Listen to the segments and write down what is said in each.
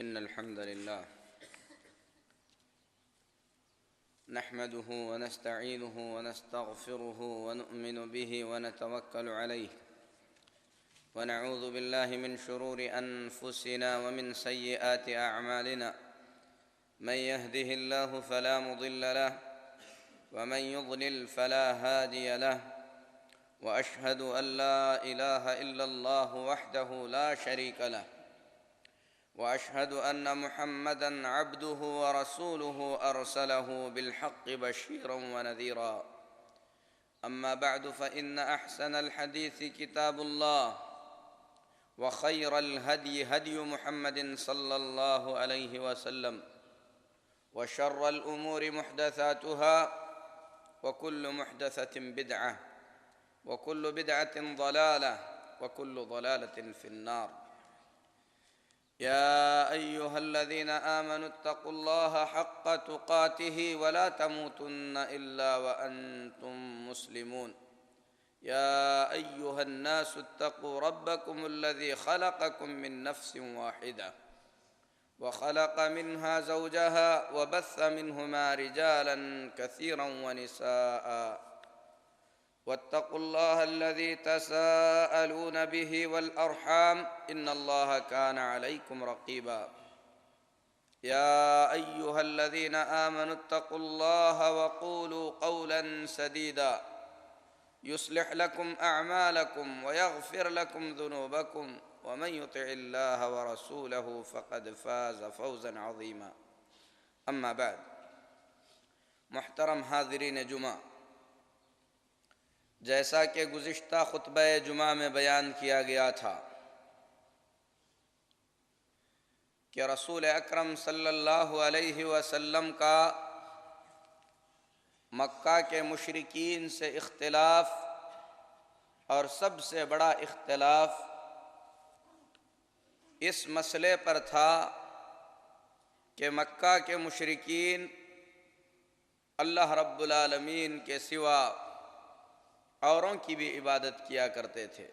إن الحمد لله نحمده ونستعينه ونستغفره ونؤمن به ونتوكل عليه ونعوذ بالله من شرور أنفسنا ومن سيئات أعمالنا من يهده الله فلا مضل له ومن يضلل فلا هادي له وأشهد أن لا إله إلا الله وحده لا شريك له وأشهد أن محمدًا عبده ورسوله أرسله بالحق بشيرًا ونذيرًا أما بعد فإن أحسن الحديث كتاب الله وخير الهدي هدي محمد صلى الله عليه وسلم وشر الأمور محدثاتها وكل محدثة بدعة وكل بدعة ضلالة وكل ضلالة في النار يا أيها الذين آمنوا اتقوا الله حق تقاته ولا تموتن إلا وأنتم مسلمون يا أيها الناس اتقوا ربكم الذي خلقكم من نفس واحدة وخلق منها زوجها وبث منهما رجالا كثيرا ونساء واتقوا الله الذي تساءلون به والأرحام إن الله كان عليكم رقيبا يا أيها الذين آمنوا اتقوا الله وقولوا قولا سديدا يصلح لكم أعمالكم ويغفر لكم ذنوبكم ومن يطع الله ورسوله فقد فاز فوزا عظيما أما بعد محترم حاضرین جمعہ، جیسا کہ گزشتہ خطبہ جمعہ میں بیان کیا گیا تھا کہ رسول اکرم صلی اللہ علیہ وسلم کا مکہ کے مشرکین سے اختلاف، اور سب سے بڑا اختلاف اس مسئلے پر تھا کہ مکہ کے مشرکین اللہ رب العالمین کے سوا اوروں کی بھی عبادت کیا کرتے تھے،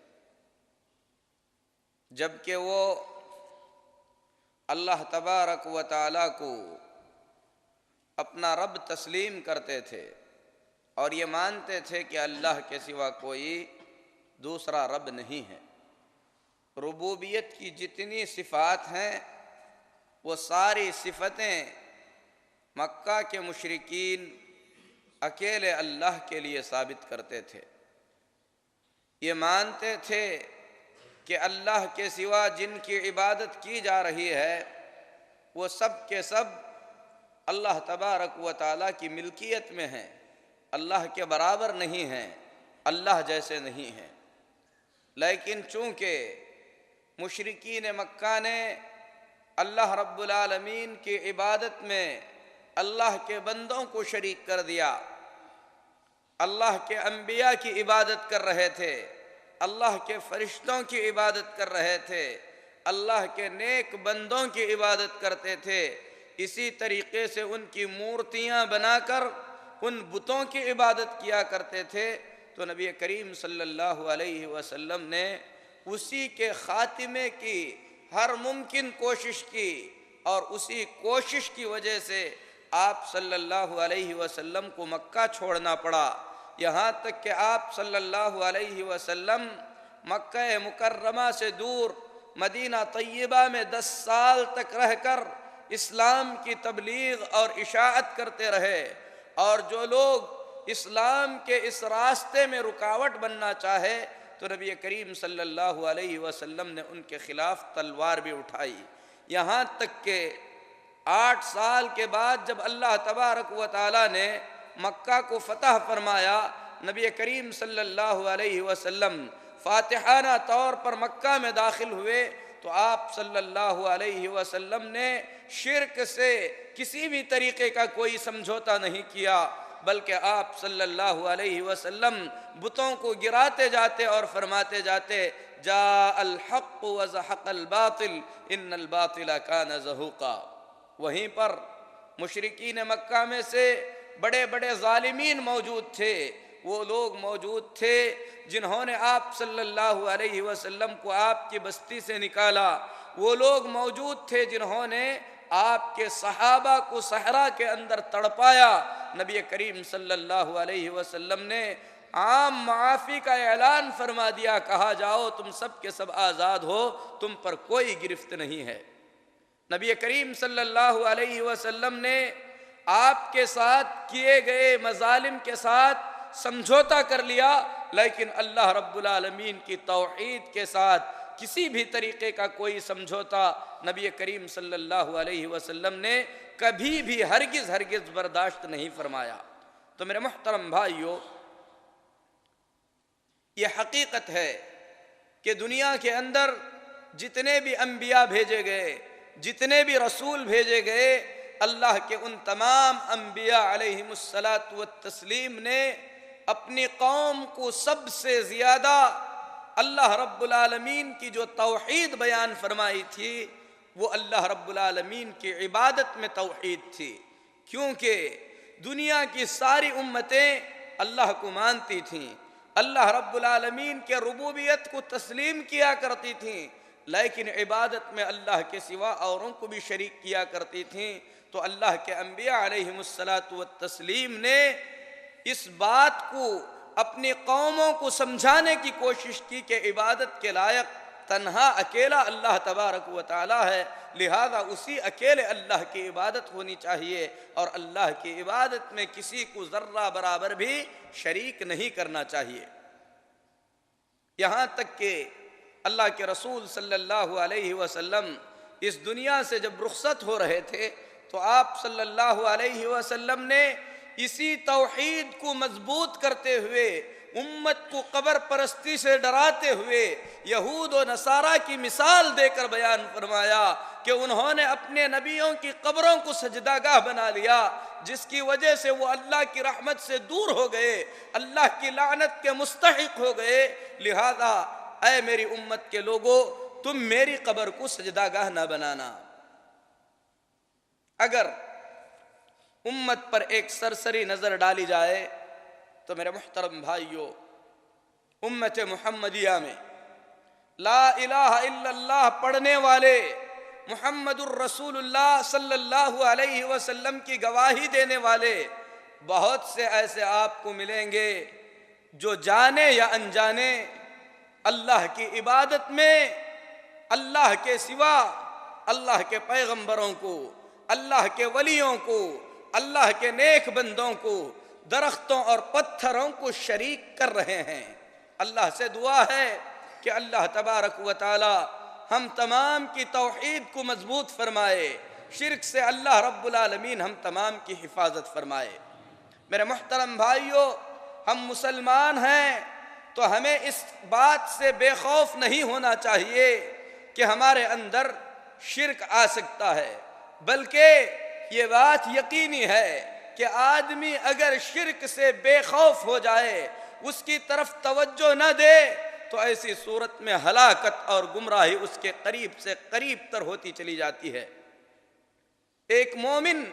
جبکہ وہ اللہ تبارک و تعالیٰ کو اپنا رب تسلیم کرتے تھے اور یہ مانتے تھے کہ اللہ کے سوا کوئی دوسرا رب نہیں ہے۔ ربوبیت کی جتنی صفات ہیں وہ ساری صفتیں مکہ کے مشرکین اکیلے اللہ کے لیے ثابت کرتے تھے۔ یہ مانتے تھے کہ اللہ کے سوا جن کی عبادت کی جا رہی ہے وہ سب کے سب اللہ تبارک و تعالیٰ کی ملکیت میں ہیں، اللہ کے برابر نہیں ہیں، اللہ جیسے نہیں ہیں۔ لیکن چونکہ مشرکین مکہ نے اللہ رب العالمین کی عبادت میں اللہ کے بندوں کو شریک کر دیا، اللہ کے انبیاء کی عبادت کر رہے تھے، اللہ کے فرشتوں کی عبادت کر رہے تھے، اللہ کے نیک بندوں کی عبادت کرتے تھے، اسی طریقے سے ان کی مورتیاں بنا کر ان بتوں کی عبادت کیا کرتے تھے، تو نبی کریم صلی اللہ علیہ وسلم نے اسی کے خاتمے کی ہر ممکن کوشش کی، اور اسی کوشش کی وجہ سے آپ صلی اللہ علیہ وسلم کو مکہ چھوڑنا پڑا، یہاں تک کہ آپ صلی اللہ علیہ وسلم مکہ مکرمہ سے دور مدینہ طیبہ میں 10 سال تک رہ کر اسلام کی تبلیغ اور اشاعت کرتے رہے، اور جو لوگ اسلام کے اس راستے میں رکاوٹ بننا چاہے تو نبی کریم صلی اللہ علیہ وسلم نے ان کے خلاف تلوار بھی اٹھائی، یہاں تک کہ 8 سال کے بعد جب اللہ تبارک و تعالیٰ نے مکہ کو فتح فرمایا، نبی کریم صلی اللہ علیہ وسلم فاتحانہ طور پر مکہ میں داخل ہوئے، تو آپ صلی اللہ علیہ وسلم نے شرک سے کسی بھی طریقے کا کوئی سمجھوتا نہیں کیا، بلکہ آپ صلی اللہ علیہ وسلم بتوں کو گراتے جاتے اور فرماتے جاتے جاء الحق وزحق الباطل ان الباطل کان زہوقا۔ وہیں پر مشرکین مکہ میں سے بڑے بڑے ظالمین موجود تھے، وہ لوگ موجود تھے جنہوں نے آپ صلی اللہ علیہ وسلم کو آپ کی بستی سے نکالا، وہ لوگ موجود تھے جنہوں نے آپ کے صحابہ کو صحرا کے اندر تڑپایا۔ نبی کریم صلی اللہ علیہ وسلم نے عام معافی کا اعلان فرما دیا، کہا جاؤ تم سب کے سب آزاد ہو، تم پر کوئی گرفت نہیں ہے۔ نبی کریم صلی اللہ علیہ وسلم نے آپ کے ساتھ کیے گئے مظالم کے ساتھ سمجھوتا کر لیا، لیکن اللہ رب العالمین کی توحید کے ساتھ کسی بھی طریقے کا کوئی سمجھوتا نبی کریم صلی اللہ علیہ وسلم نے کبھی بھی ہرگز برداشت نہیں فرمایا۔ تو میرے محترم بھائیو، یہ حقیقت ہے کہ دنیا کے اندر جتنے بھی انبیاء بھیجے گئے، جتنے بھی رسول بھیجے گئے، اللہ کے ان تمام انبیاء علیہم الصلاۃ والتسلیم نے اپنی قوم کو سب سے زیادہ اللہ رب العالمین کی جو توحید بیان فرمائی تھی وہ اللہ رب العالمین کی عبادت میں توحید تھی، کیونکہ دنیا کی ساری امتیں اللہ کو مانتی تھیں، اللہ رب العالمین کے ربوبیت کو تسلیم کیا کرتی تھیں، لیکن عبادت میں اللہ کے سوا اوروں کو بھی شریک کیا کرتی تھیں۔ تو اللہ کے انبیاء علیہم الصلاۃ والتسلیم نے اس بات کو اپنی قوموں کو سمجھانے کی کوشش کی کہ عبادت کے لائق تنہا اکیلا اللہ تبارک و تعالی ہے، لہذا اسی اکیلے اللہ کی عبادت ہونی چاہیے، اور اللہ کی عبادت میں کسی کو ذرہ برابر بھی شریک نہیں کرنا چاہیے۔ یہاں تک کہ اللہ کے رسول صلی اللہ علیہ وسلم اس دنیا سے جب رخصت ہو رہے تھے تو آپ صلی اللہ علیہ وسلم نے اسی توحید کو مضبوط کرتے ہوئے، امت کو قبر پرستی سے ڈراتے ہوئے یہود و نصارہ کی مثال دے کر بیان فرمایا کہ انہوں نے اپنے نبیوں کی قبروں کو سجدہ گاہ بنا لیا، جس کی وجہ سے وہ اللہ کی رحمت سے دور ہو گئے، اللہ کی لعنت کے مستحق ہو گئے۔ لہذا اے میری امت کے لوگوں، تم میری قبر کو سجدہ گاہ نہ بنانا۔ اگر امت پر ایک سرسری نظر ڈالی جائے تو میرے محترم بھائیوں، امت محمدیہ میں لا الہ الا اللہ پڑھنے والے، محمد الرسول اللہ صلی اللہ علیہ وسلم کی گواہی دینے والے بہت سے ایسے آپ کو ملیں گے جو جانے یا انجانے اللہ کی عبادت میں اللہ کے سوا اللہ کے پیغمبروں کو، اللہ کے ولیوں کو، اللہ کے نیک بندوں کو، درختوں اور پتھروں کو شریک کر رہے ہیں۔ اللہ سے دعا ہے کہ اللہ تبارک و تعالی ہم تمام کی توحید کو مضبوط فرمائے، شرک سے اللہ رب العالمین ہم تمام کی حفاظت فرمائے۔ میرے محترم بھائیوں، ہم مسلمان ہیں تو ہمیں اس بات سے بے خوف نہیں ہونا چاہیے کہ ہمارے اندر شرک آ سکتا ہے، بلکہ یہ بات یقینی ہے کہ آدمی اگر شرک سے بے خوف ہو جائے، اس کی طرف توجہ نہ دے، تو ایسی صورت میں ہلاکت اور گمراہی اس کے قریب سے قریب تر ہوتی چلی جاتی ہے۔ ایک مومن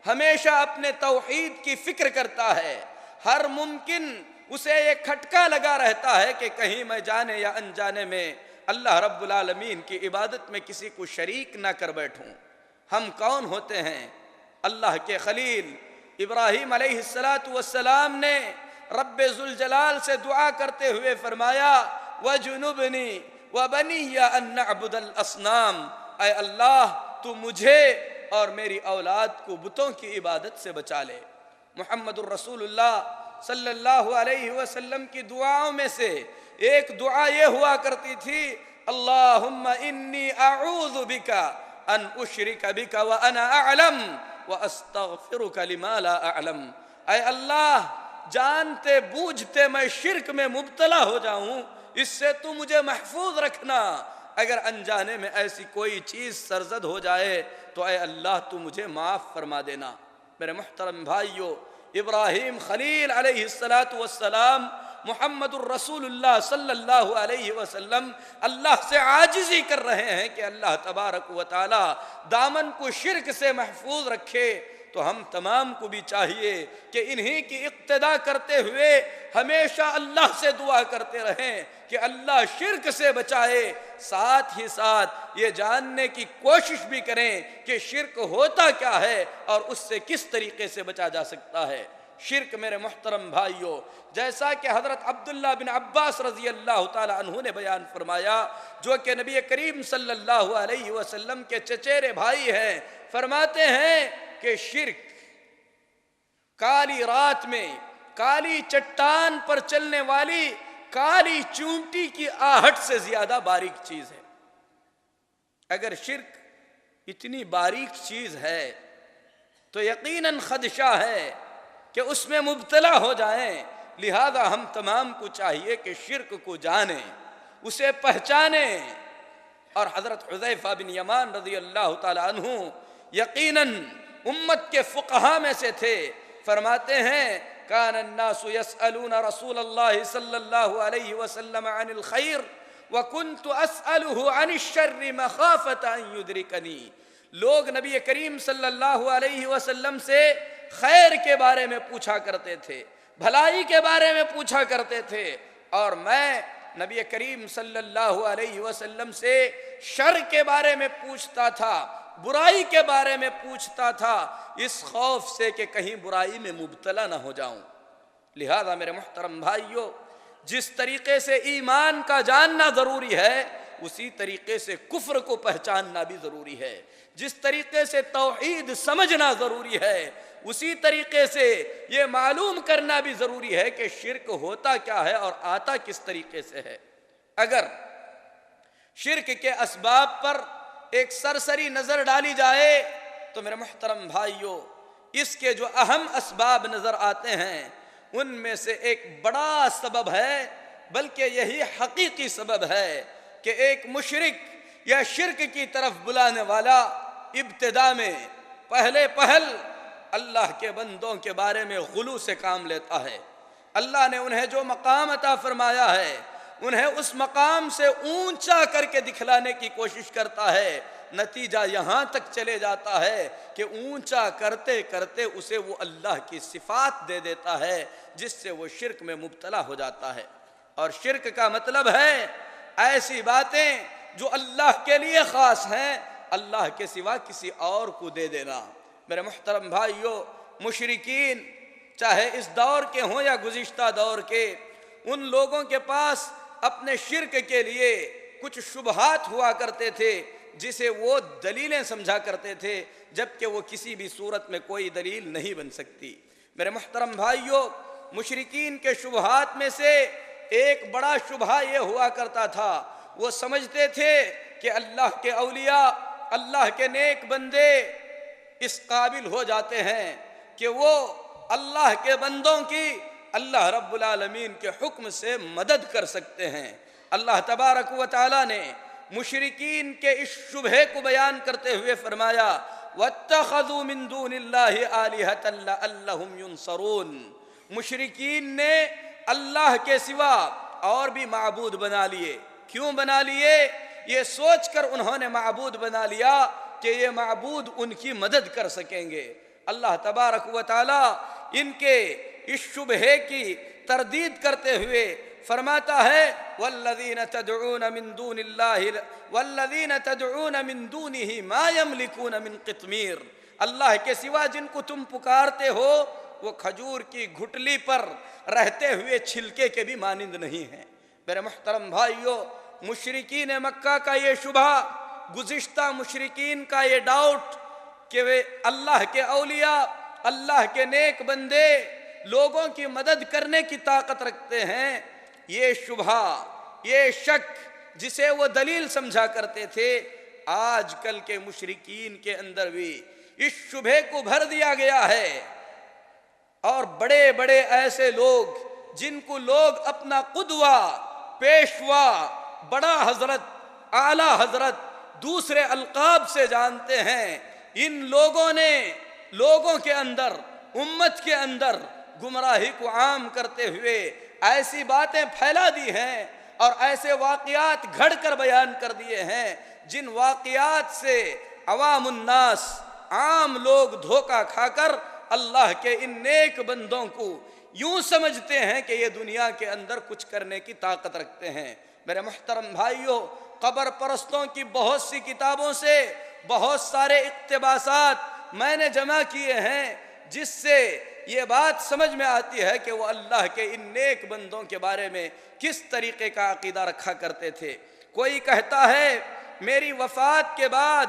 ہمیشہ اپنے توحید کی فکر کرتا ہے، ہر ممکن اسے یہ کھٹکا لگا رہتا ہے کہ کہیں میں جانے یا انجانے میں اللہ رب العالمین کی عبادت میں کسی کو شریک نہ کر بیٹھوں۔ ہم کون ہوتے ہیں؟ اللہ کے خلیل ابراہیم علیہ السلام نے رب ذوالجلال سے دعا کرتے ہوئے فرمایا وَجُنُبْنِي وَبَنِيَّ أَن نَعْبُدَ الْأَصْنَامَ، اے اللہ تو مجھے اور میری اولاد کو بتوں کی عبادت سے بچا لے۔ محمد الرسول اللہ صلی اللہ علیہ وسلم کی دعاؤں میں سے ایک دعا یہ ہوا کرتی تھی، اللہم انی اعوذ بک ان اشرک بک وانا اعلم واستغفرک لما لا اعلم، اے اللہ جانتے بوجھتے میں شرک میں مبتلا ہو جاؤں، اس سے تو مجھے محفوظ رکھنا، اگر انجانے میں ایسی کوئی چیز سرزد ہو جائے تو اے اللہ تو مجھے معاف فرما دینا۔ میرے محترم بھائیو، ابراہیم خلیل علیہ السلام محمد الرسول اللہ صلی اللہ علیہ وسلم اللہ سے عاجزی کر رہے ہیں کہ اللہ تبارک و تعالی دامن کو شرک سے محفوظ رکھے، تو ہم تمام کو بھی چاہیے کہ انہی کی اقتدا کرتے ہوئے ہمیشہ اللہ سے دعا کرتے رہیں کہ اللہ شرک سے بچائے، ساتھ ہی ساتھ یہ جاننے کی کوشش بھی کریں کہ شرک ہوتا کیا ہے اور اس سے کس طریقے سے بچا جا سکتا ہے۔ شرک میرے محترم بھائیوں، جیسا کہ حضرت عبداللہ بن عباس رضی اللہ تعالی عنہ نے بیان فرمایا، جو کہ نبی کریم صلی اللہ علیہ وسلم کے چچیرے بھائی ہیں، فرماتے ہیں کہ شرک کالی رات میں کالی چٹان پر چلنے والی کالی چونٹی کی آہٹ سے زیادہ باریک چیز ہے۔ اگر شرک اتنی باریک چیز ہے تو یقیناً خدشہ ہے کہ اس میں مبتلا ہو جائیں، لہذا ہم تمام کو چاہیے کہ شرک کو جانیں، اسے پہچانیں۔ اور حضرت حذیفہ بن یمان رضی اللہ تعالی عنہ یقیناً امت کے فقہاء میں سے تھے، فرماتے ہیں کان الناس یسألون رسول اللہ صلی اللہ علیہ وسلم عن الخیر وکنت اسألہ عن الشر مخافۃ ان یدرکنی۔ لوگ نبی کریم صلی اللہ علیہ وسلم سے خیر کے بارے میں پوچھا کرتے تھے، بھلائی کے بارے میں پوچھا کرتے تھے، اور میں نبی کریم صلی اللہ علیہ وسلم سے شر کے بارے میں پوچھتا تھا، برائی کے بارے میں پوچھتا تھا، اس خوف سے کہ کہیں برائی میں مبتلا نہ ہو جاؤں۔ لہذا میرے محترم بھائیوں، جس طریقے سے ایمان کا جاننا ضروری ہے، اسی طریقے سے کفر کو پہچاننا بھی ضروری ہے۔ جس طریقے سے توحید سمجھنا ضروری ہے، اسی طریقے سے یہ معلوم کرنا بھی ضروری ہے کہ شرک ہوتا کیا ہے اور آتا کس طریقے سے ہے۔ اگر شرک کے اسباب پر ایک سرسری نظر ڈالی جائے تو میرے محترم بھائیوں، اس کے جو اہم اسباب نظر آتے ہیں ان میں سے ایک بڑا سبب ہے، بلکہ یہی حقیقی سبب ہے کہ ایک مشرک یا شرک کی طرف بلانے والا ابتدا میں پہل اللہ کے بندوں کے بارے میں غلو سے کام لیتا ہے۔ اللہ نے انہیں جو مقام عطا فرمایا ہے، انہیں اس مقام سے اونچا کر کے دکھلانے کی کوشش کرتا ہے۔ نتیجہ یہاں تک چلے جاتا ہے کہ اونچا کرتے کرتے اسے وہ اللہ کی صفات دے دیتا ہے، جس سے وہ شرک میں مبتلا ہو جاتا ہے۔ اور شرک کا مطلب ہے ایسی باتیں جو اللہ کے لیے خاص ہیں، اللہ کے سوا کسی اور کو دے دینا۔ میرے محترم بھائیوں، مشرکین چاہے اس دور کے ہوں یا گزشتہ دور کے، ان لوگوں کے پاس اپنے شرک کے لیے کچھ شبہات ہوا کرتے تھے جسے وہ دلیلیں سمجھا کرتے تھے، جبکہ وہ کسی بھی صورت میں کوئی دلیل نہیں بن سکتی۔ میرے محترم بھائیوں، مشرکین کے شبہات میں سے ایک بڑا شبہہ یہ ہوا کرتا تھا، وہ سمجھتے تھے کہ اللہ کے اولیاء، اللہ کے نیک بندے اس قابل ہو جاتے ہیں کہ وہ اللہ کے بندوں کی اللہ رب العالمین کے حکم سے مدد کر سکتے ہیں۔ اللہ تبارک و تعالی نے مشرکین کے اس شبہے کو بیان کرتے ہوئے فرمایا وَاتَّخَذُوا مِن دُونِ اللَّهِ آلِهَةً لَعَلَّهُمْ يُنصَرُونَ۔ مشرکین نے اللہ کے سوا اور بھی معبود بنا لیے۔ کیوں بنا لیے؟ یہ سوچ کر انہوں نے معبود بنا لیا کہ یہ معبود ان کی مدد کر سکیں گے۔ اللہ تبارک و تعالی ان کے اس شبہے کی تردید کرتے ہوئے فرماتا ہے وَالَّذِينَ تَدْعُونَ مِن دُونِ اللَّهِ وَالَّذِينَ تَدْعُونَ مِن دُونِهِ مَا يَمْلِكُونَ مِن قِطْمِيرٍ۔ اللہ کے سوا جن کو تم پکارتے ہو وہ کھجور کی گھٹلی پر رہتے ہوئے چھلکے کے بھی مانند نہیں ہیں۔ میرے محترم بھائیوں، مشرکین مکہ کا یہ شبہ، گزشتہ مشرکین کا یہ ڈاؤٹ کہ وہ اللہ کے اولیاء، اللہ کے نیک بندے لوگوں کی مدد کرنے کی طاقت رکھتے ہیں، یہ شبہ، یہ شک جسے وہ دلیل سمجھا کرتے تھے، آج کل کے مشرکین کے اندر بھی اس شبہے کو بھر دیا گیا ہے۔ اور بڑے بڑے ایسے لوگ جن کو لوگ اپنا قدوہ، پیشوا، بڑا حضرت، اعلی حضرت، دوسرے القاب سے جانتے ہیں، ان لوگوں نے لوگوں کے اندر، امت کے اندر گمراہی کو عام کرتے ہوئے ایسی باتیں پھیلا دی ہیں اور ایسے واقعات گھڑ کر بیان کر دیے ہیں جن واقعات سے عوام الناس، عام لوگ دھوکہ کھا کر اللہ کے ان نیک بندوں کو یوں سمجھتے ہیں کہ یہ دنیا کے اندر کچھ کرنے کی طاقت رکھتے ہیں۔ میرے محترم بھائیوں، قبر پرستوں کی بہت سی کتابوں سے بہت سارے اقتباسات میں نے جمع کیے ہیں، جس سے یہ بات سمجھ میں آتی ہے کہ وہ اللہ کے ان نیک بندوں کے بارے میں کس طریقے کا عقیدہ رکھا کرتے تھے۔ کوئی کہتا ہے میری وفات کے بعد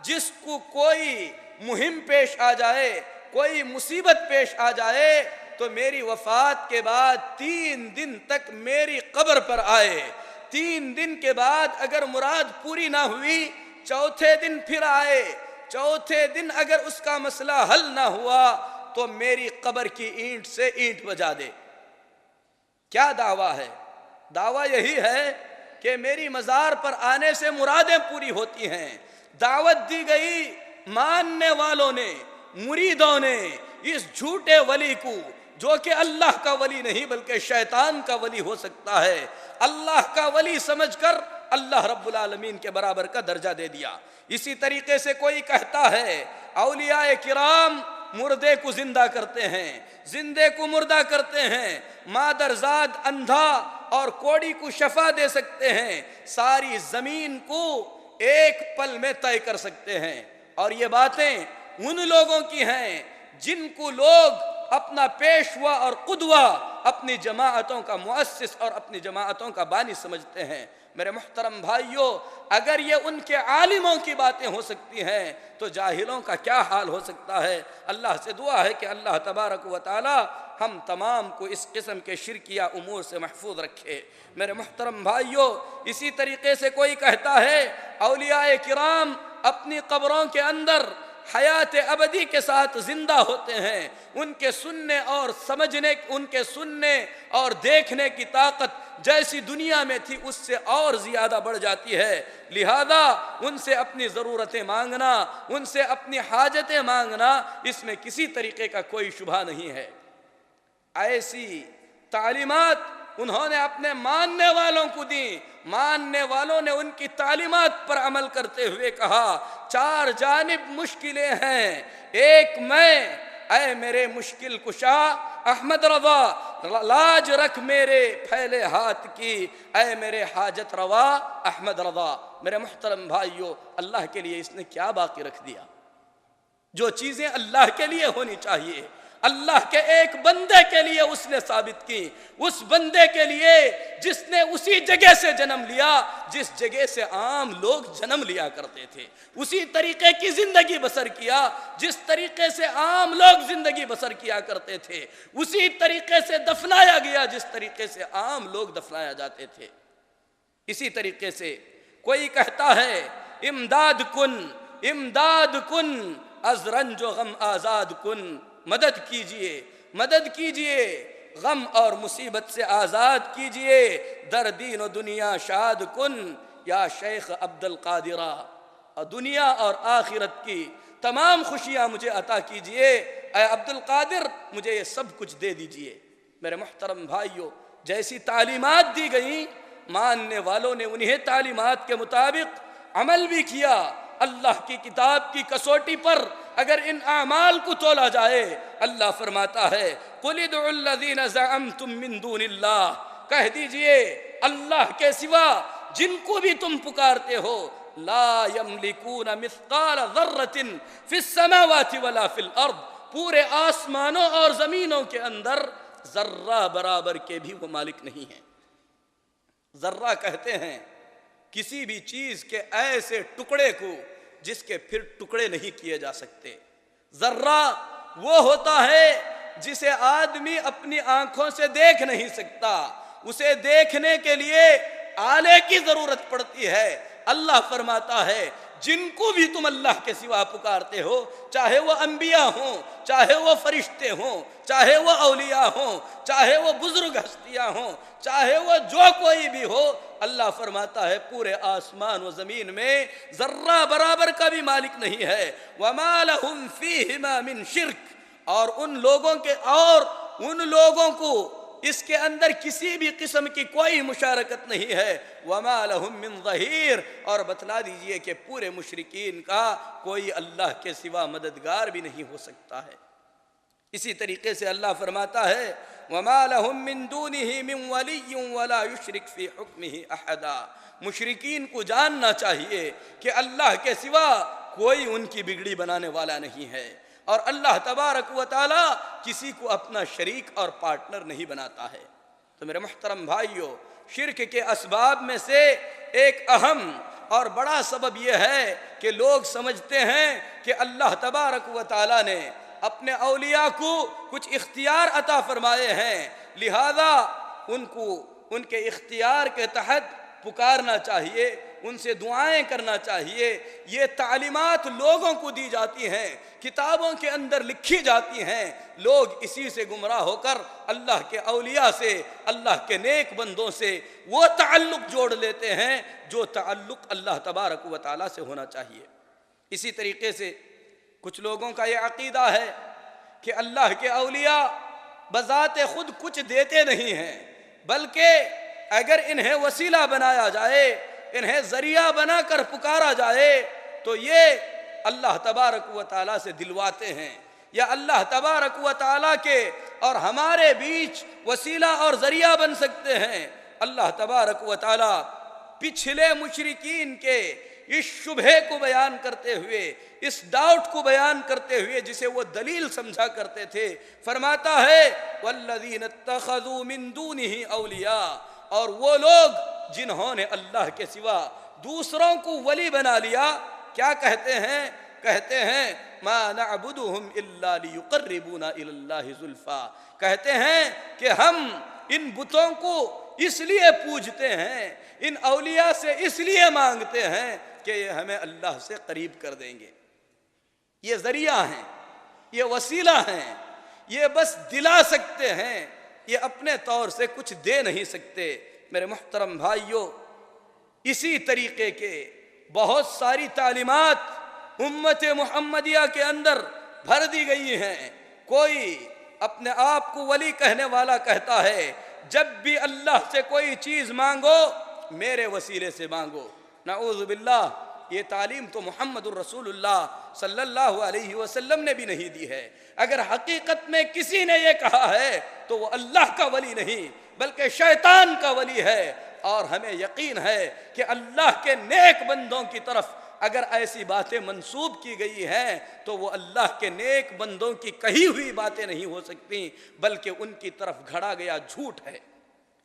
جس کو کوئی مہم پیش آ جائے، کوئی مصیبت پیش آ جائے، تو میری وفات کے بعد 3 دن تک میری قبر پر آئے، 3 دن کے بعد اگر مراد پوری نہ ہوئی، چوتھے دن پھر آئے، چوتھے دن اگر اس کا مسئلہ حل نہ ہوا تو میری قبر کی اینٹ سے اینٹ بجا دے۔ کیا دعویٰ ہے؟ دعویٰ یہی ہے کہ میری مزار پر آنے سے مرادیں پوری ہوتی ہیں۔ دعوت دی گئی، ماننے والوں نے، مریدوں نے اس جھوٹے ولی کو، جو کہ اللہ کا ولی نہیں بلکہ شیطان کا ولی ہو سکتا ہے، اللہ کا ولی سمجھ کر اللہ رب العالمین کے برابر کا درجہ دے دیا۔ اسی طریقے سے کوئی کہتا ہے اولیاء کرام مردے کو زندہ کرتے ہیں، زندے کو مردہ کرتے ہیں، مادرزاد اندھا اور کوڑی کو شفا دے سکتے ہیں، ساری زمین کو ایک پل میں طے کر سکتے ہیں۔ اور یہ باتیں ان لوگوں کی ہیں جن کو لوگ اپنا پیشوا اور قدوہ، اپنی جماعتوں کا مؤسس اور اپنی جماعتوں کا بانی سمجھتے ہیں۔ میرے محترم بھائیوں، اگر یہ ان کے عالموں کی باتیں ہو سکتی ہیں تو جاہلوں کا کیا حال ہو سکتا ہے؟ اللہ سے دعا ہے کہ اللہ تبارک و تعالی ہم تمام کو اس قسم کے شرکیہ امور سے محفوظ رکھے۔ میرے محترم بھائیوں، اسی طریقے سے کوئی کہتا ہے اولیاء کرام اپنی قبروں کے اندر حیات ابدی کے ساتھ زندہ ہوتے ہیں، ان کے سننے اور سمجھنے، ان کے سننے اور دیکھنے کی طاقت جیسی دنیا میں تھی اس سے اور زیادہ بڑھ جاتی ہے، لہذا ان سے اپنی ضرورتیں مانگنا، ان سے اپنی حاجتیں مانگنا، اس میں کسی طریقے کا کوئی شبہ نہیں ہے۔ ایسی تعلیمات انہوں نے اپنے ماننے والوں کو دی، ماننے والوں نے ان کی تعلیمات پر عمل کرتے ہوئے کہا 4 جانب مشکلیں ہیں، ایک میں، اے میرے مشکل کشا احمد رضا، لاج رکھ میرے پھیلے ہاتھ کی، اے میرے حاجت روا احمد رضا۔ میرے محترم بھائیوں، اللہ کے لیے اس نے کیا باقی رکھ دیا؟ جو چیزیں اللہ کے لیے ہونی چاہیے، اللہ کے ایک بندے کے لیے اس نے ثابت کی، اس بندے کے لیے جس نے اسی جگہ سے جنم لیا جس جگہ سے عام لوگ جنم لیا کرتے تھے، اسی طریقے کی زندگی بسر کیا جس طریقے سے عام لوگ زندگی بسر کیا کرتے تھے، اسی طریقے سے دفنایا گیا جس طریقے سے عام لوگ دفنایا جاتے تھے۔ اسی طریقے سے کوئی کہتا ہے امداد کن، امداد کن، از رنج و غم آزاد کن، مدد کیجئے، مدد کیجئے، غم اور مصیبت سے آزاد کیجئے، در دین و دنیا شاد کن یا شیخ عبد القادرہ، اور دنیا اور آخرت کی تمام خوشیاں مجھے عطا کیجئے، اے عبد القادر مجھے یہ سب کچھ دے دیجئے۔ میرے محترم بھائیوں، جیسی تعلیمات دی گئیں، ماننے والوں نے انہیں تعلیمات کے مطابق عمل بھی کیا۔ اللہ کی کتاب کی کسوٹی پر اگر ان اعمال کو تولا جائے، اللہ فرماتا ہے قُلِ ادْعُوا الَّذِينَ زَعَمْتُم مِّن دُونِ اللَّهِ، کہہ دیجئے اللہ کے سوا جن کو بھی تم پکارتے ہو، لا یملکون مثقال ذرۃ فی السماوات ولا فی الارض، پورے آسمانوں اور زمینوں کے اندر ذرہ برابر کے بھی وہ مالک نہیں ہیں۔ ذرہ کہتے ہیں کسی بھی چیز کے ایسے ٹکڑے کو جس کے پھر ٹکڑے نہیں کیے جا سکتے۔ ذرہ وہ ہوتا ہے جسے آدمی اپنی آنکھوں سے دیکھ نہیں سکتا، اسے دیکھنے کے لیے آلے کی ضرورت پڑتی ہے۔ اللہ فرماتا ہے جن کو بھی تم اللہ کے سوا پکارتے ہو، چاہے وہ انبیاء ہوں، چاہے وہ فرشتے ہوں، چاہے وہ اولیاء ہوں، چاہے وہ بزرگ ہستیاں ہوں، چاہے وہ جو کوئی بھی ہو، اللہ فرماتا ہے پورے آسمان و زمین میں ذرہ برابر کا بھی مالک نہیں ہے۔ وَمَا لَهُمْ فِيهِمَا مِنْ شِرْك، اور ان لوگوں کو اس کے اندر کسی بھی قسم کی کوئی مشارکت نہیں ہے، وَمَا لَهُم مِّن ظَهِيرٍ، اور بتلا دیجئے کہ پورے مشرکین کا کوئی اللہ کے سوا مددگار بھی نہیں ہو سکتا ہے۔ اسی طریقے سے اللہ فرماتا ہے وَمَا لَهُم مِّن دُونِهِ مِّن وَلِيٍّ وَلَا يُشْرِكْ فِي حُكْمِهِ أَحَدًا، مشرکین کو جاننا چاہیے کہ اللہ کے سوا کوئی ان کی بگڑی بنانے والا نہیں ہے، اور اللہ تبارک و تعالی کسی کو اپنا شریک اور پارٹنر نہیں بناتا ہے۔ تو میرے محترم بھائیو، شرک کے اسباب میں سے ایک اہم اور بڑا سبب یہ ہے کہ لوگ سمجھتے ہیں کہ اللہ تبارک و تعالی نے اپنے اولیاء کو کچھ اختیار عطا فرمائے ہیں، لہذا ان کو ان کے اختیار کے تحت پکارنا چاہیے، ان سے دعائیں کرنا چاہیے۔ یہ تعلیمات لوگوں کو دی جاتی ہیں، کتابوں کے اندر لکھی جاتی ہیں، لوگ اسی سے گمراہ ہو کر اللہ کے اولیاء سے، اللہ کے نیک بندوں سے وہ تعلق جوڑ لیتے ہیں جو تعلق اللہ تبارک و تعالیٰ سے ہونا چاہیے۔ اسی طریقے سے کچھ لوگوں کا یہ عقیدہ ہے کہ اللہ کے اولیاء بذات خود کچھ دیتے نہیں ہیں، بلکہ اگر انہیں وسیلہ بنایا جائے، انہیں ذریعہ بنا کر پکارا جائے تو یہ اللہ تبارک و تعالیٰ سے دلواتے ہیں، یا اللہ تبارک و تعالیٰ کے اور ہمارے بیچ وسیلہ اور ذریعہ بن سکتے ہیں۔ اللہ تبارک و تعالیٰ پچھلے مشرکین کے اس شبہے کو بیان کرتے ہوئے، اس ڈاؤٹ کو بیان کرتے ہوئے جسے وہ دلیل سمجھا کرتے تھے، فرماتا ہے وَالَّذِينَ اتَّخَذُوا مِن دُونِهِ أَوْلِيَاءَ، اور وہ لوگ جنہوں نے اللہ کے سوا دوسروں کو ولی بنا لیا، کیا کہتے ہیں؟ کہتے ہیں مَا نَعْبُدُهُمْ إِلَّا لِيُقَرِّبُونَا إِلَى اللَّهِ زُلْفَىٰ، کہتے ہیں کہ ہم ان بتوں کو اس لیے پوجتے ہیں، ان اولیاء سے اس لیے مانگتے ہیں کہ یہ ہمیں اللہ سے قریب کر دیں گے۔ یہ ذریعہ ہیں، یہ وسیلہ ہیں، یہ بس دلا سکتے ہیں، یہ اپنے طور سے کچھ دے نہیں سکتے۔ میرے محترم بھائیوں، اسی طریقے کے بہت ساری تعلیمات امت محمدیہ کے اندر بھر دی گئی ہیں۔ کوئی اپنے آپ کو ولی کہنے والا کہتا ہے جب بھی اللہ سے کوئی چیز مانگو میرے وسیلے سے مانگو، نعوذ باللہ، یہ تعلیم تو محمد الرسول اللہ صلی اللہ علیہ وسلم نے بھی نہیں دی ہے۔ اگر حقیقت میں کسی نے یہ کہا ہے تو وہ اللہ کا ولی نہیں بلکہ شیطان کا ولی ہے، اور ہمیں یقین ہے کہ اللہ کے نیک بندوں کی طرف اگر ایسی باتیں منسوب کی گئی ہیں تو وہ اللہ کے نیک بندوں کی کہی ہوئی باتیں نہیں ہو سکتی بلکہ ان کی طرف گھڑا گیا جھوٹ ہے۔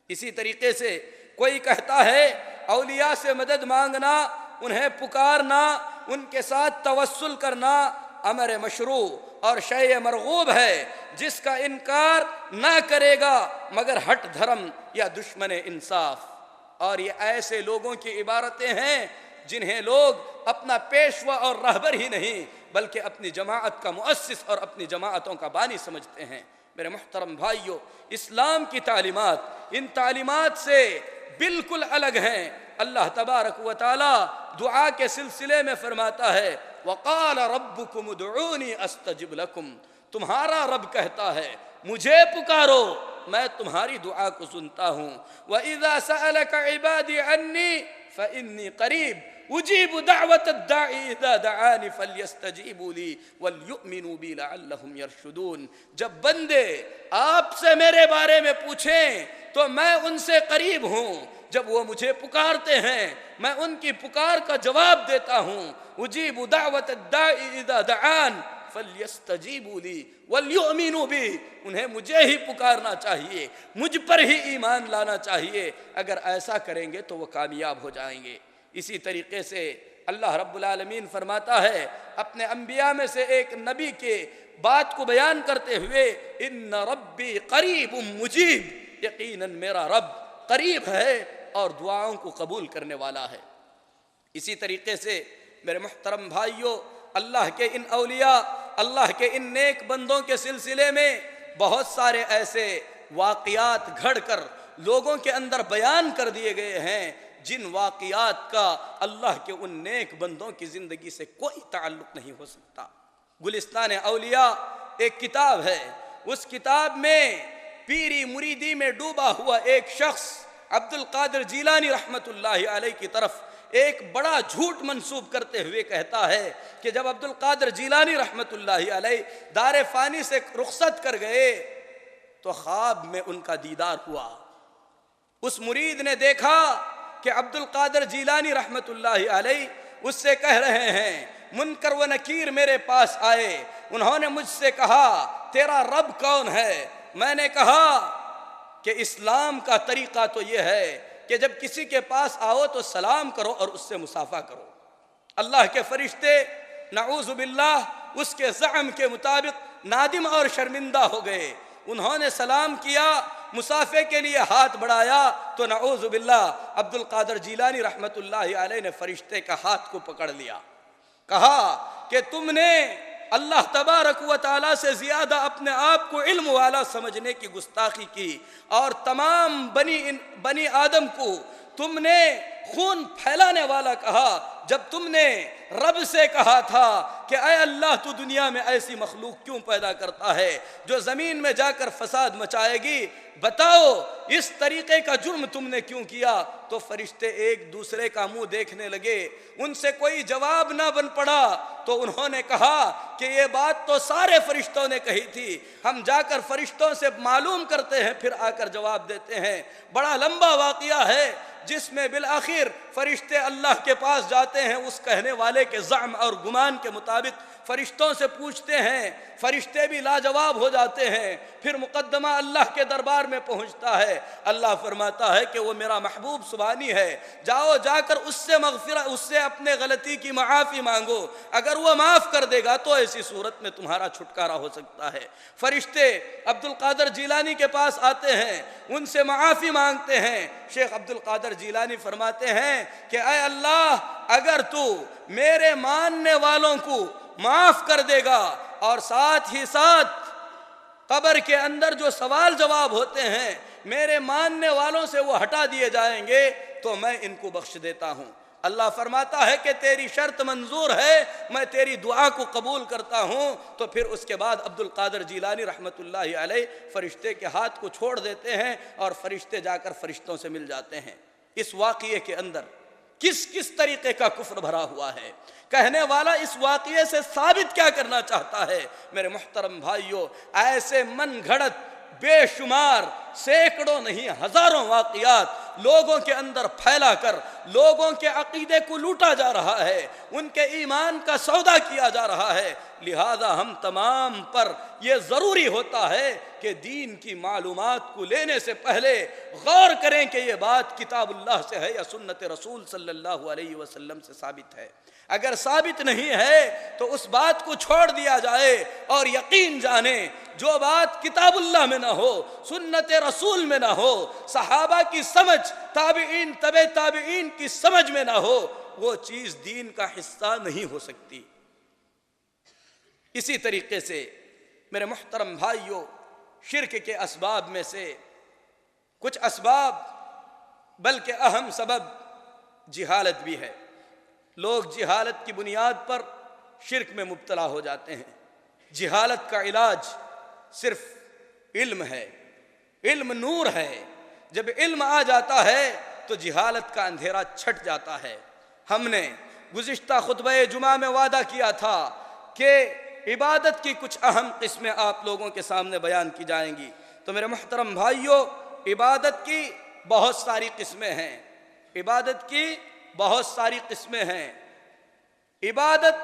اسی طریقے سے کوئی کہتا ہے اولیاء سے مدد مانگنا، انہیں پکارنا، ان کے ساتھ توسل کرنا امر مشروع اور شیء مرغوب ہے، جس کا انکار نہ کرے گا مگر ہٹ دھرم یا دشمن انصاف۔ اور یہ ایسے لوگوں کی عبارتیں ہیں جنہیں لوگ اپنا پیشوا اور رہبر ہی نہیں بلکہ اپنی جماعت کا مؤسس اور اپنی جماعتوں کا بانی سمجھتے ہیں۔ میرے محترم بھائیوں، اسلام کی تعلیمات ان تعلیمات سے بالکل الگ ہیں۔ اللہ تبارک و تعالی دعا کے سلسلے میں فرماتا ہے وَقَالَ رَبُّكُمُ ادْعُونِي أَسْتَجِبْ لَكُمْ، تمہارا رب کہتا ہے مجھے پکارو میں تمہاری دعا کو سنتا ہوں۔ وَإِذَا سَأَلَكَ عِبَادِي عَنِّي فَإِنِّي قَرِيبٌ أُجِيبُ دَعْوَةَ الدَّاعِ إِذَا دَعَانِ فَلْيَسْتَجِيبُوا لِي وَلْيُؤْمِنُوا بِي لَعَلَّهُمْ يَرْشُدُونَ، جب بندے آپ سے میرے بارے میں پوچھیں تو میں ان سے قریب ہوں، جب وہ مجھے پکارتے ہیں میں ان کی پکار کا جواب دیتا ہوں۔ أُجِيبُ دَعْوَةَ الدَّاعِ إِذَا دَعَانِ فَلْيَسْتَجِيبُوا لِي وَلْيُؤْمِنُوا بِي، انہیں مجھے ہی پکارنا چاہیے، مجھ پر ہی ایمان لانا چاہیے، اگر ایسا کریں گے تو وہ کامیاب ہو جائیں گے۔ اسی طریقے سے اللہ رب العالمین فرماتا ہے اپنے انبیاء میں سے ایک نبی کے بات کو بیان کرتے ہوئے ان ربی قریب مجیب، یقیناً میرا رب قریب ہے اور دعاؤں کو قبول کرنے والا ہے۔ اسی طریقے سے میرے محترم بھائیوں، اللہ کے ان اولیاء، اللہ کے ان نیک بندوں کے سلسلے میں بہت سارے ایسے واقعات گھڑ کر لوگوں کے اندر بیان کر دیے گئے ہیں جن واقعات کا اللہ کے ان نیک بندوں کی زندگی سے کوئی تعلق نہیں ہو سکتا۔ گلستان اولیاء ایک کتاب ہے، اس کتاب میں پیری مریدی میں ڈوبا ہوا ایک شخص عبد القادر جیلانی رحمت اللہ علیہ کی طرف ایک بڑا جھوٹ منسوب کرتے ہوئے کہتا ہے کہ جب عبد القادر جیلانی رحمت اللہ علیہ دار فانی سے رخصت کر گئے تو خواب میں ان کا دیدار ہوا۔ اس مرید نے دیکھا کہ عبد القادر جیلانی رحمت اللہ علیہ اس سے کہہ رہے ہیں، منکر و نکیر میرے پاس آئے، انہوں نے مجھ سے کہا تیرا رب کون ہے؟ میں نے کہا کہ اسلام کا طریقہ تو یہ ہے کہ جب کسی کے پاس آؤ تو سلام کرو اور اس سے مصافحہ کرو۔ اللہ کے فرشتے نعوذ باللہ اس کے زعم کے مطابق نادم اور شرمندہ ہو گئے۔ انہوں نے سلام کیا، مصافحے کے لیے ہاتھ بڑھایا تو نعوذ باللہ عبد القادر جیلانی رحمت اللہ علیہ نے فرشتے کا ہاتھ کو پکڑ لیا، کہا کہ تم نے اللہ تبارک و تعالیٰ سے زیادہ اپنے آپ کو علم والا سمجھنے کی گستاخی کی، اور تمام بنی آدم کو تم نے خون پھیلانے والا کہا جب تم نے رب سے کہا تھا کہ اے اللہ تو دنیا میں ایسی مخلوق کیوں پیدا کرتا ہے جو زمین میں جا کر فساد مچائے گی، بتاؤ اس طریقے کا جرم تم نے کیوں کیا؟ تو فرشتے ایک دوسرے کا منہ دیکھنے لگے، ان سے کوئی جواب نہ بن پڑا، تو انہوں نے کہا کہ یہ بات تو سارے فرشتوں نے کہی تھی، ہم جا کر فرشتوں سے معلوم کرتے ہیں پھر آ کر جواب دیتے ہیں۔ بڑا لمبا واقعہ ہے جس میں بالآخر فرشتے اللہ کے پاس جاتے ہیں، اس کہنے والے کے زعم اور گمان کے مطابق فرشتوں سے پوچھتے ہیں، فرشتے بھی لاجواب ہو جاتے ہیں، پھر مقدمہ اللہ کے دربار میں پہنچتا ہے، اللہ فرماتا ہے کہ وہ میرا محبوب سبحانی ہے، جاؤ جا کر اس سے مغفرت، اس سے اپنے غلطی کی معافی مانگو، اگر وہ معاف کر دے گا تو ایسی صورت میں تمہارا چھٹکارا ہو سکتا ہے۔ فرشتے عبد القادر جیلانی کے پاس آتے ہیں، ان سے معافی مانگتے ہیں، شیخ عبد القادر جیلانی فرماتے ہیں کہ اے اللہ اگر تو میرے ماننے والوں کو معاف کر دے گا اور ساتھ ہی ساتھ قبر کے اندر جو سوال جواب ہوتے ہیں میرے ماننے والوں سے وہ ہٹا دیے جائیں گے تو میں ان کو بخش دیتا ہوں۔ اللہ فرماتا ہے کہ تیری شرط منظور ہے، میں تیری دعا کو قبول کرتا ہوں۔ تو پھر اس کے بعد عبد القادر جیلانی رحمت اللہ علیہ فرشتے کے ہاتھ کو چھوڑ دیتے ہیں اور فرشتے جا کر فرشتوں سے مل جاتے ہیں۔ اس واقعے کے اندر کس طریقے کا کفر بھرا ہوا ہے، کہنے والا اس واقعے سے ثابت کیا کرنا چاہتا ہے؟ میرے محترم بھائیوں، ایسے من گھڑت بے شمار سینکڑوں نہیں ہزاروں واقعات لوگوں کے اندر پھیلا کر لوگوں کے عقیدے کو لوٹا جا رہا ہے، ان کے ایمان کا سودا کیا جا رہا ہے۔ لہذا ہم تمام پر یہ ضروری ہوتا ہے کہ دین کی معلومات کو لینے سے پہلے غور کریں کہ یہ بات کتاب اللہ سے ہے یا سنت رسول صلی اللہ علیہ وسلم سے ثابت ہے۔ اگر ثابت نہیں ہے تو اس بات کو چھوڑ دیا جائے اور یقین جانیں جو بات کتاب اللہ میں نہ ہو، سنت رسول میں نہ ہو، صحابہ کی سمجھ، تابعین تبع تابعین کی سمجھ میں نہ ہو، وہ چیز دین کا حصہ نہیں ہو سکتی۔ اسی طریقے سے میرے محترم بھائیوں، شرک کے اسباب میں سے کچھ اسباب بلکہ اہم سبب جہالت بھی ہے۔ لوگ جہالت کی بنیاد پر شرک میں مبتلا ہو جاتے ہیں۔ جہالت کا علاج صرف علم ہے، علم نور ہے۔ جب علم آ جاتا ہے تو جہالت کا اندھیرا چھٹ جاتا ہے۔ ہم نے گزشتہ خطبہ جمعہ میں وعدہ کیا تھا کہ عبادت کی کچھ اہم قسمیں آپ لوگوں کے سامنے بیان کی جائیں گی۔ تو میرے محترم بھائیوں، عبادت کی بہت ساری قسمیں ہیں، عبادت کی بہت ساری قسمیں ہیں۔ عبادت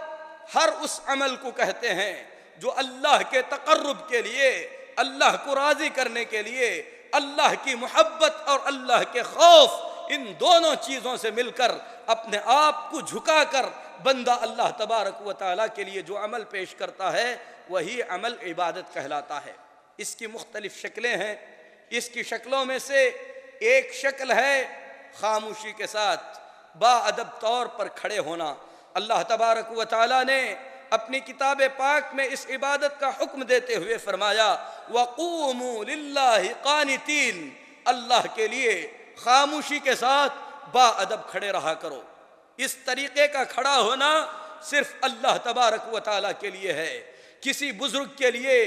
ہر اس عمل کو کہتے ہیں جو اللہ کے تقرب کے لیے، اللہ کو راضی کرنے کے لیے، اللہ کی محبت اور اللہ کے خوف، ان دونوں چیزوں سے مل کر اپنے آپ کو جھکا کر بندہ اللہ تبارک و تعالیٰ کے لیے جو عمل پیش کرتا ہے وہی عمل عبادت کہلاتا ہے۔ اس کی مختلف شکلیں ہیں۔ اس کی شکلوں میں سے ایک شکل ہے خاموشی کے ساتھ با ادب طور پر کھڑے ہونا۔ اللہ تبارک و تعالیٰ نے اپنی کتاب پاک میں اس عبادت کا حکم دیتے ہوئے فرمایا وَقُومُوا لِلَّهِ قَانِتِينَ، اللہ کے لیے خاموشی کے ساتھ با ادب کھڑے رہا کرو۔ اس طریقے کا کھڑا ہونا صرف اللہ تبارک و تعالیٰ کے لیے ہے۔ کسی بزرگ کے لیے،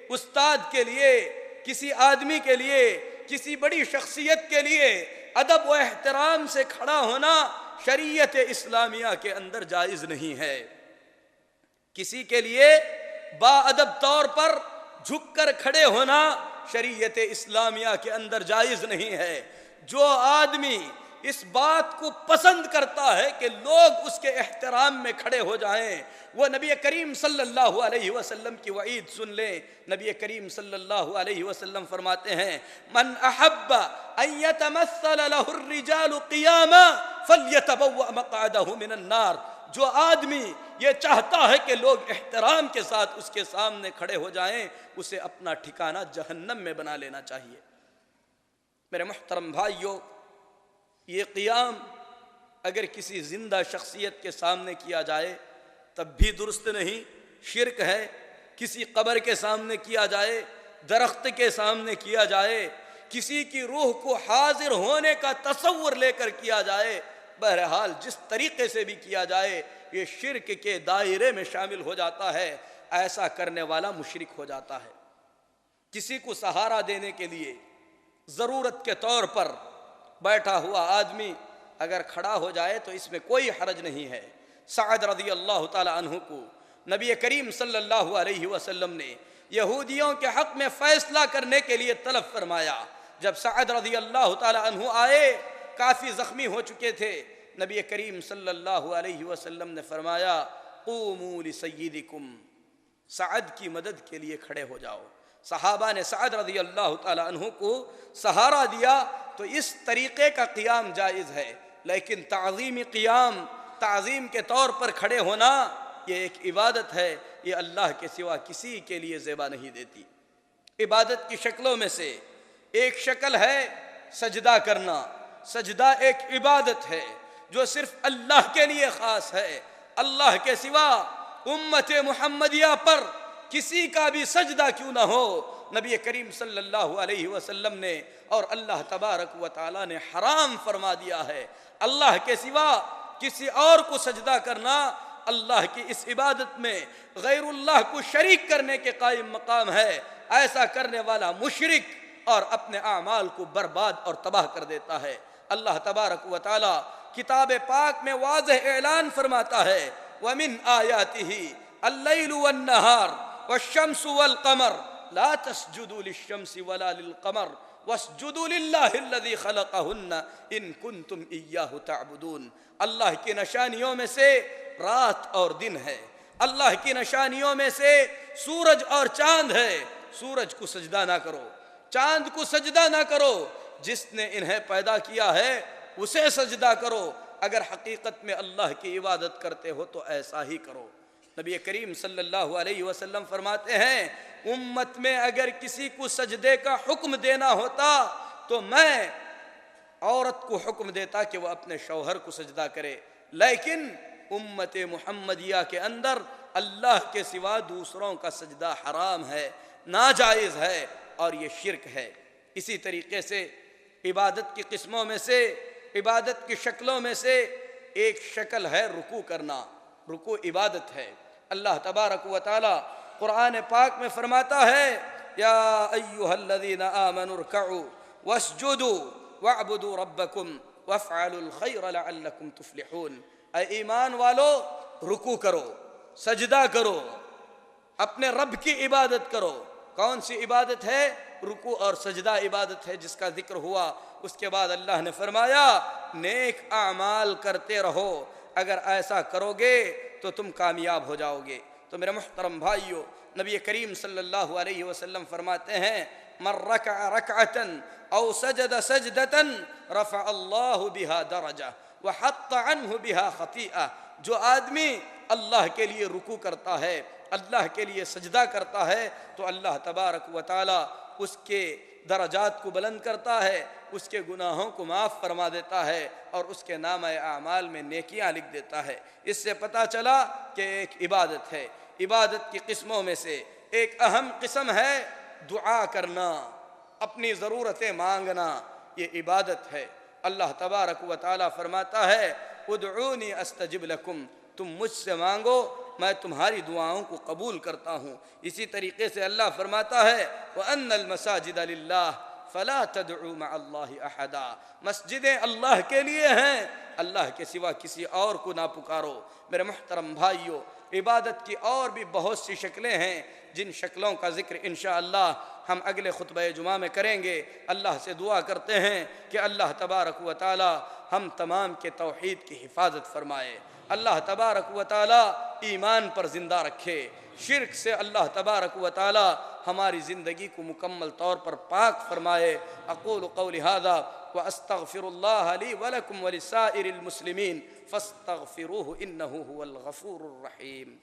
استاد کے لیے، کسی آدمی کے لیے، کسی بڑی شخصیت کے لیے ادب و احترام سے کھڑا ہونا شریعت اسلامیہ کے اندر جائز نہیں ہے۔ کسی کے لیے با ادب طور پر جھک کر کھڑے ہونا شریعت اسلامیہ کے اندر جائز نہیں ہے۔ جو آدمی اس بات کو پسند کرتا ہے کہ لوگ اس کے احترام میں کھڑے ہو جائیں، وہ نبی کریم صلی اللہ علیہ وسلم کی وعید سن لیں۔ نبی کریم صلی اللہ علیہ وسلم فرماتے ہیں من احب ان يتمثل له الرجال قیاما فلیتبوأ مقعدہ من النار۔ جو آدمی یہ چاہتا ہے کہ لوگ احترام کے ساتھ اس کے سامنے کھڑے ہو جائیں، اسے اپنا ٹھکانہ جہنم میں بنا لینا چاہیے۔ میرے محترم بھائیوں، یہ قیام اگر کسی زندہ شخصیت کے سامنے کیا جائے تب بھی درست نہیں، شرک ہے۔ کسی قبر کے سامنے کیا جائے، درخت کے سامنے کیا جائے، کسی کی روح کو حاضر ہونے کا تصور لے کر کیا جائے، بہرحال جس طریقے سے بھی کیا جائے یہ شرک کے دائرے میں شامل ہو جاتا ہے۔ ایسا کرنے والا مشرک ہو جاتا ہے۔ کسی کو سہارا دینے کے لیے ضرورت کے طور پر بیٹھا ہوا آدمی اگر کھڑا ہو جائے تو اس میں کوئی حرج نہیں ہے۔ سعد رضی اللہ تعالی عنہ کو نبی کریم صلی اللہ علیہ وسلم نے یہودیوں کے حق میں فیصلہ کرنے کے لیے طلب فرمایا۔ جب سعد رضی اللہ تعالی عنہ آئے، کافی زخمی ہو چکے تھے، نبی کریم صلی اللہ علیہ وسلم نے فرمایا قوموا لسیدکم، سعد کی مدد کے لیے کھڑے ہو جاؤ۔ صحابہ نے سعد رضی اللہ تعالی عنہ کو سہارا دیا۔ تو اس طریقے کا قیام جائز ہے، لیکن تعظیمی قیام، تعظیم کے طور پر کھڑے ہونا، یہ ایک عبادت ہے، یہ اللہ کے سوا کسی کے لیے زیبا نہیں دیتی۔ عبادت کی شکلوں میں سے ایک شکل ہے سجدہ کرنا۔ سجدہ ایک عبادت ہے جو صرف اللہ کے لیے خاص ہے۔ اللہ کے سوا امت محمدیہ پر کسی کا بھی سجدہ کیوں نہ ہو، نبی کریم صلی اللہ علیہ وسلم نے اور اللہ تبارک و تعالی نے حرام فرما دیا ہے۔ اللہ کے سوا کسی اور کو سجدہ کرنا اللہ کی اس عبادت میں غیر اللہ کو شریک کرنے کے قائم مقام ہے۔ ایسا کرنے والا مشرک اور اپنے اعمال کو برباد اور تباہ کر دیتا ہے۔ اللہ تبارک و تعالی کتاب پاک میں واضح اعلان فرماتا ہے وَمِنْ آيَاتِهِ اللَّيْلُ وَالنَّهَارُ وَالشَّمْسُ وَالْقَمَرُ لَا تَسْجُدُوا لِلشَّمْسِ وَلَا لِلْقَمَرِ وَاسْجُدُوا لِلَّهِ الَّذِي خَلَقَهُنَّ إِن كُنتُمْ إِيَّاهُ تَعْبُدُونَ۔ اللہ کی نشانیوں میں سے رات اور دن ہے۔ اللہ کی نشانیوں میں سے سورج اور چاند ہے۔ سورج کو سجدہ نہ کرو، چاند کو سجدہ نہ کرو، جس نے انہیں پیدا کیا ہے اسے سجدہ کرو۔ اگر حقیقت میں اللہ کی عبادت کرتے ہو تو ایسا ہی کرو۔ نبی کریم صلی اللہ علیہ وسلم فرماتے ہیں امت میں اگر کسی کو سجدے کا حکم دینا ہوتا تو میں عورت کو حکم دیتا کہ وہ اپنے شوہر کو سجدہ کرے، لیکن امت محمدیہ کے اندر اللہ کے سوا دوسروں کا سجدہ حرام ہے، ناجائز ہے اور یہ شرک ہے۔ اسی طریقے سے عبادت کی قسموں میں سے، عبادت کی شکلوں میں سے ایک شکل ہے رکوع کرنا۔ رکوع عبادت ہے۔ اللہ تبارک و تعالی قرآن پاک میں فرماتا ہے یا ایھا الذین آمنوا ارکعوا واسجدوا واعبدوا ربکم وافعلوا الخیر لعلکم تفلحون۔ اے ایمان والو، رکوع کرو، سجدہ کرو، اپنے رب کی عبادت کرو۔ کون سی عبادت ہے؟ رکوع اور سجدہ عبادت ہے جس کا ذکر ہوا۔ اس کے بعد اللہ نے فرمایا نیک اعمال کرتے رہو، اگر ایسا کرو گے تو تم کامیاب ہو جاؤ گے۔ تو میرے محترم بھائیو، نبی کریم صلی اللہ علیہ وسلم فرماتے ہیں من رکع رکعتا او سجد سجدتا رفع اللہ بها درجہ وحط عنہ بها خطیئہ۔ جو آدمی اللہ کے لیے رکوع کرتا ہے، اللہ کے لیے سجدہ کرتا ہے تو اللہ تبارک و تعالی اس کے درجات کو بلند کرتا ہے، اس کے گناہوں کو معاف فرما دیتا ہے اور اس کے نامہ اعمال میں نیکیاں لکھ دیتا ہے۔ اس سے پتہ چلا کہ ایک عبادت ہے۔ عبادت کی قسموں میں سے ایک اہم قسم ہے دعا کرنا، اپنی ضرورتیں مانگنا، یہ عبادت ہے۔ اللہ تبارک و تعالی فرماتا ہے ادعونی استجب لکم، تم مجھ سے مانگو میں تمہاری دعاؤں کو قبول کرتا ہوں۔ اسی طریقے سے اللہ فرماتا ہے وَأَنَّ الْمَسَاجِدَ لِلَّهِ فَلَا تَدْعُوا مَعَ اللَّهِ أَحَدًا، مسجدیں اللہ کے لیے ہیں، اللہ کے سوا کسی اور کو نہ پکارو۔ میرے محترم بھائیو، عبادت کی اور بھی بہت سی شکلیں ہیں جن شکلوں کا ذکر انشاءاللہ ہم اگلے خطبہ جمعہ میں کریں گے۔ اللہ سے دعا کرتے ہیں کہ اللہ تبارک و تعالی ہم تمام کے توحید کی حفاظت فرمائے، اللہ تبارک و تعالی ایمان پر زندہ رکھے، شرک سے اللہ تبارک و تعالی ہماری زندگی کو مکمل طور پر پاک فرمائے۔ اقول قولی ھذا واستغفر اللہ لی ولکم ولسائر المسلمین فاستغفروہ انہ هو الغفور الرحیم۔